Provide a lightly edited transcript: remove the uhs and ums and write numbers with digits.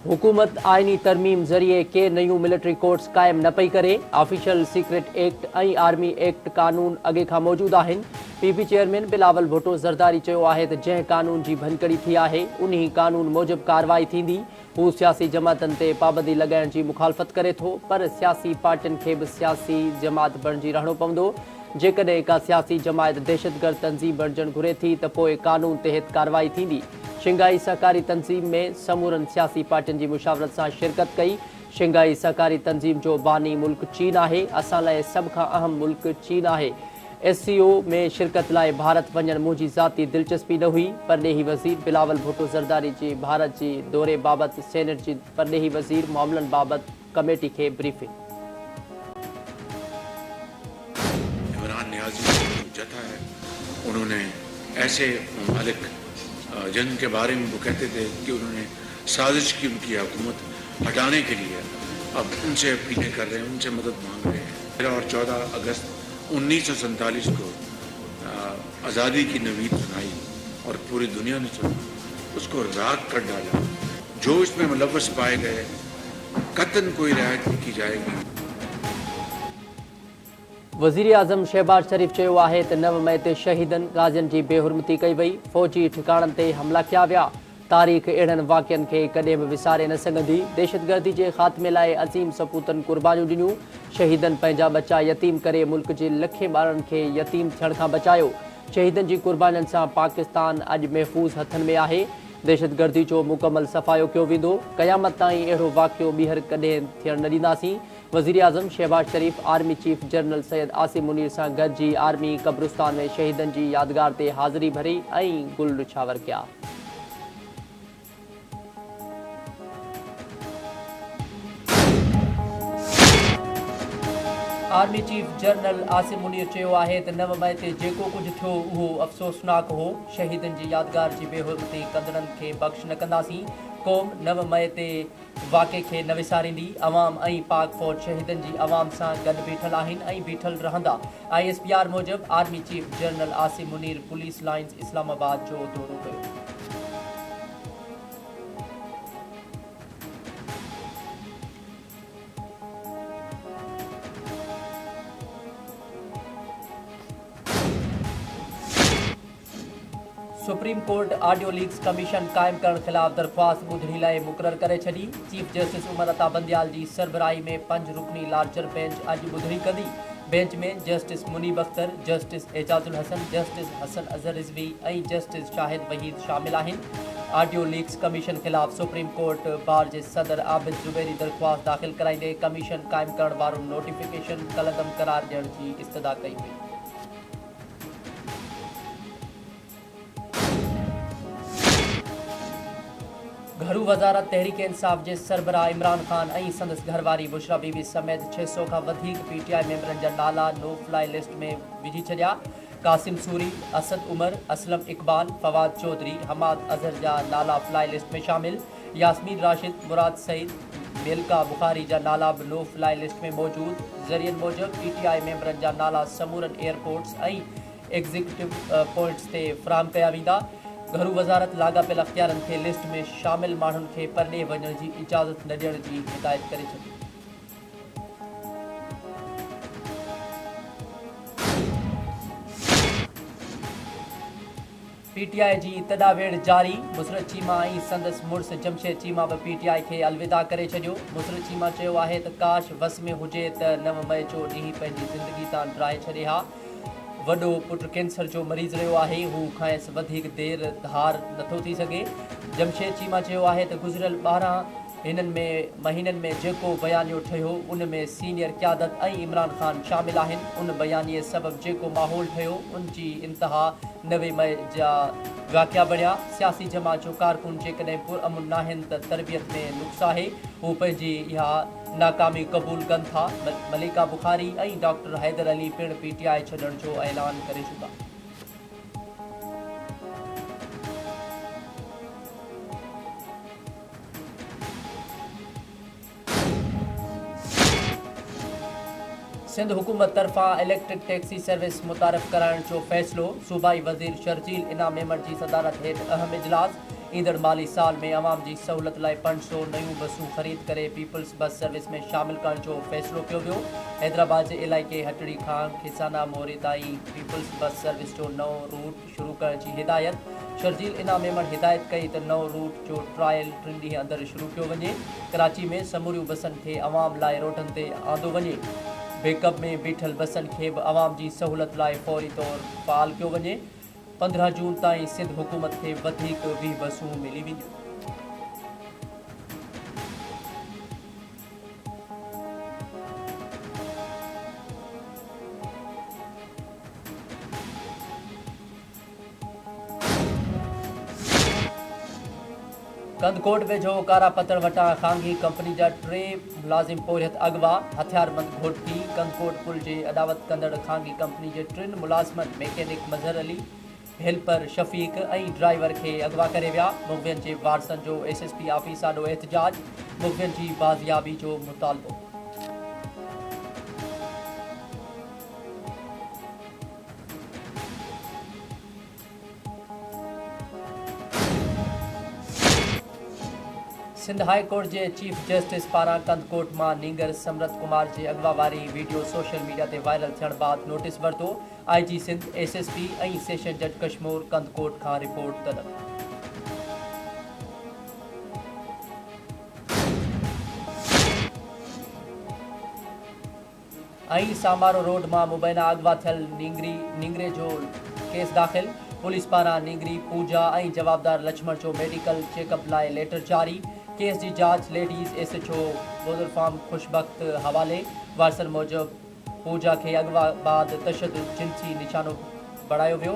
हुकूमत आइनी तरमीम ज़रिए के नयूं मिलिट्री कोर्ट्स कायम न पई करे। ऑफिशियल सीक्रेट एक्ट ऐं आर्मी एक्ट कानून अॻे खां मौजूदु आहिनि। पीपी चेयरमैन बिलावल भुट्टो ज़रदारी चयो आहे त जंहिं कानून जी भनकड़ी थी आहे उन्ही कानून मूजिबि कार्रवाई थींदी। हू सियासी जमातनि ते पाबंदी लॻाइण जी मुखालफ़त करे थो, पर सियासी पार्टियुनि खे बि सियासी जमात बणिजी रहणो पवंदो। जेकॾहिं का सियासी जमायत दहशतगर्द तंज़ीम बणिजणु घुरे थी त पोइ कानून तहत कार्रवाई थींदी। शिंघाई सहकारी तंज़ीम में समूरनि सियासी पार्टियुनि जी मुशावरत सां शिरकत कई। शिंघाई सहकारी तंज़ीम जो बानी मुल्क चीन आहे। असां लाइ सभ खां अहम मुल्क चीन आहे। SCO में शिरकत लाइ भारत वञणु मुंहिंजी ज़ाती दिलचस्पी न हुई। परॾेही वज़ीर बिलावल भुट्टो ज़रदारी जी भारत जी दौरे बाबति सेनेट जी परॾेही वज़ीर मामलनि बाबति कमेटी खे ब्रीफिंग। इमरान नियाज़ी जथा है, उन्होंने ऐसे ममालिक जिनके बारे में वो कहते थे कि उन्होंने साजिश की उनकी हुकूमत हटाने के लिए, अब उनसे अपीलें कर रहे हैं, उनसे मदद मांग रहे हैं। 13 और 14 अगस्त 1947 को आज़ादी की नवीद सुनाई और पूरी दुनिया ने सुना, उसको राख कर डाला। जो इसमें मुलव्वस पाए गए कतन कोई रियायत नहीं की जाएगी। वज़ीर आज़म शहबाज शरीफ़ चयो आहे त 9 मई ते शहीदनि गाज़ियुनि जी बेहुरमती कई वई। फ़ौजी ठिकाणनि ते हमला कया विया। तारीख़ अहिड़नि वाक़िअनि खे कॾहिं बि विसारे न सघंदी। दहशतगर्दी जे ख़ात्मे लाइ अज़ीम सपूतनि क़ुर्बानियूं ॾिनियूं। शहीदनि पंहिंजा बचा यतीम करे मुल्क जे लखे ॿारनि खे यतीम थियण खां बचायो। शहीदनि जी क़ुर्बानियुनि सां पाकिस्तान अॼु महफ़ूज़ हथनि में आहे। दहशतगर्दी जो मुकमल सफ़ायो कयो वेंदो। क़यामत ताईं अहिड़ो वाक़ियो ॿीहर कॾहिं थियण न ॾींदासीं। वज़ीर आज़म शहबाज शरीफ़ army chief general Syed Asim Munir सां गॾिजी आर्मी क़ब्रिस्तान में शहीदनि जी यादगार ते हाज़िरी भरी ऐं गुल निछावर कया। Army chief general Asim Munir चयो आहे त 9 मई ते जेको कुझु थियो उहो अफ़सोसनाक हो। शहीदनि जी यादगार जी बेहुरमती कंदड़नि खे बख़्श न कंदासीं। क़ौम 9 मई ते वाक़े खे न विसारींदी। अवाम ऐं पाक फ़ौज शहीदनि जी अवाम सां गॾु बीठल आहिनि ऐं बीठल रहंदा। ISPR मूजिबि army chief general Asim Munir police lines Islamabad जो दौरो कयो। Supreme court audio leaks commission क़ाइमु करण ख़िलाफ़ दरख़्वास्त ॿुधणी लाइ मुक़ररु करे छॾी। चीफ जस्टिस उमर अता बंदियाल जी सरबराही में 5 रुकनी लार्जर बेंच अॼु ॿुधणी कंदी। बेंच में justice Munib Akhtar, justice Ijazul Hasan, justice Hasan Azhar Rizvi ऐं जस्टिस शाहिद वहीद शामिल आहिनि। ऑडियो लीक्स कमीशन ख़िलाफ़ सुप्रीम कोर्ट बार जे सदर आबिद ज़ुबैरी दरख़्वास्त दाख़िल कराईंदे कमीशन क़ाइमु करण वारो नोटिफिकेशन कलदम करार ॾियण जी इस्तदा कई हुई। घरू वज़ारत तहरीक इंसाफ़ जे सरबराह इमरान ख़ान ऐं संदसि घरवारी बुशरा बीबी समेत 600 खां वधीक PTI मेंबरनि जा नाला नो फ्लाई लिस्ट में विझी छॾिया। कासिम सूरी, असद उमर, असलम इक़बाल, फवाद चौधरी, हमाद अज़हर जा नाला फ्लाई लिस्ट में शामिल। यास्मीन राशिद, मुराद सईद, मेलका बुखारी जा नाला बि नो फ्लाई लिस्ट में मौजूद। ज़रियनि मूजिबि PTI मेंबरनि जा नाला समूरनि एयरपोर्ट्स ऐं एग्ज़िक्यूटिव पॉइंट्स ते फ़राहम कया वेंदा। घरू वज़ारत लाॻापियल अख़्तियारनि खे लिस्ट में शामिल माण्हुनि खे परॾे वञण जी इजाज़त न ॾियण जी हिदायत करे छॾी। PTI जी तॾावेड़ जारी। मुसरत चीमा ऐं संदसि मुड़ुसु जमशेद चीमा बि PTI खे अलविदा करे छॾियो। मुसरत चीमा चयो आहे त काश वस में हुजे त 9 मई जो ॾींहुं पंहिंजी ज़िंदगी तां ड्राहे छॾे हा। वॾो पुटु कैंसर जो मरीज़ रहियो आहे। हू खांयसि वधीक देरि धार नथो थी सघे। जमशेद चीमा चयो आहे त गुज़िरियल 12 महीननि में जेको बयानियो ठहियो उन में सीनियर क़यादत ऐं इमरान ख़ान शामिल आहिनि। उन बयानीअ सबबि जेको माहौल ठहियो उन जी इंतिहा 9 मई जा वाक़िया बणिया। सियासी जमात जो कारकुन जेकॾहिं पुरअमन नाहिनि त तरबियत में नुक़्स आहे। हू पंहिंजी इहा नाकामी क़बूल कनि था। मलिका बुखारी ऐं डॉक्टर हैदर अली पिणु PTI छॾण जो ऐलान करे चुका। सिंध हुकूमत तरफ़ां इलेक्ट्रिक टैक्सी सर्विस मुतारिफ़ कराइण जो फ़ैसिलो। सूबाई वज़ीर शर्जील इनाम मेमण जी सदारत हेठि अहम इजलास। ईंदड़ माली साल में आवाम जी सहूलत लाइ 500 नयूं बसूं ख़रीद करे पीपल्स बस सर्विस में शामिल करण जो फ़ैसिलो कयो वियो। हैदराबाद के इलाइक़े हटड़ी खां खिसाना मोरी ताईं पीपल्स बस सर्विस जो नओं रूट शुरू करण जी हिदायत। शर्जील इनाम मेमण हिदायत कई त नओं रूट जो ट्रायल 3 ॾींहं अंदर शुरू कयो वञे। कराची में समूरियूं बसनि खे आवाम लाइ रोडनि ते आंदो वञे। बेकअप में बीठल बसनि खे बि आवाम जी सहूलत लाइ फौरी तौर फ़ाल कयो वञे। 15 जून ताईं सिंध हुकूमत खे वधीक 20 बसूं मिली वेंदियूं। कंदकोट वेझो कारा पत्थर वटां खांगी कंपनी जा 3 मुलाज़िम पोरियत अगवा। हथियारबंद घोटी कंदकोट पुल जे अदावत कंदड़ खांगी कंपनी जे 3 मुलाज़िमनि मैकेनिक मज़हर अली, हेल्पर शफ़ीक ऐं ड्राइवर खे अगवा करे विया। मुख़बिरनि जे वारसनि जो SSP ऑफिस आॾो एहतजाज, मुख़बिरनि जी बाज़ियाबी जो मुतालबो। सिंध हाई कोर्ट के चीफ जस्टिस पारां कंदकोट मां नींगर समरत कुमार के अगवा वारी वीडियो सोशल मीडिया ते वायरल थियण बाद नोटिस वरतो। IG सिंध SSP ऐं सेशन जज कश्मीर कंदकोट खां रिपोर्ट तलब। सामारो रोड मां मुबैना अगवा थियल नींगरे जो केस दाख़िल। पुलिस पारां नींगरी पूजा ऐं जवाबदार लक्ष्मण जो मेडिकल चेकअप लाइ लेटर जारी। केस की जांच लेडीज़ SHO बोदर फार्म खुशबख्त हवाले। वारसन मूजिब पूजा के अगवा बाद तशद्दुद जिनसी निशानो बढ़ायो वियो।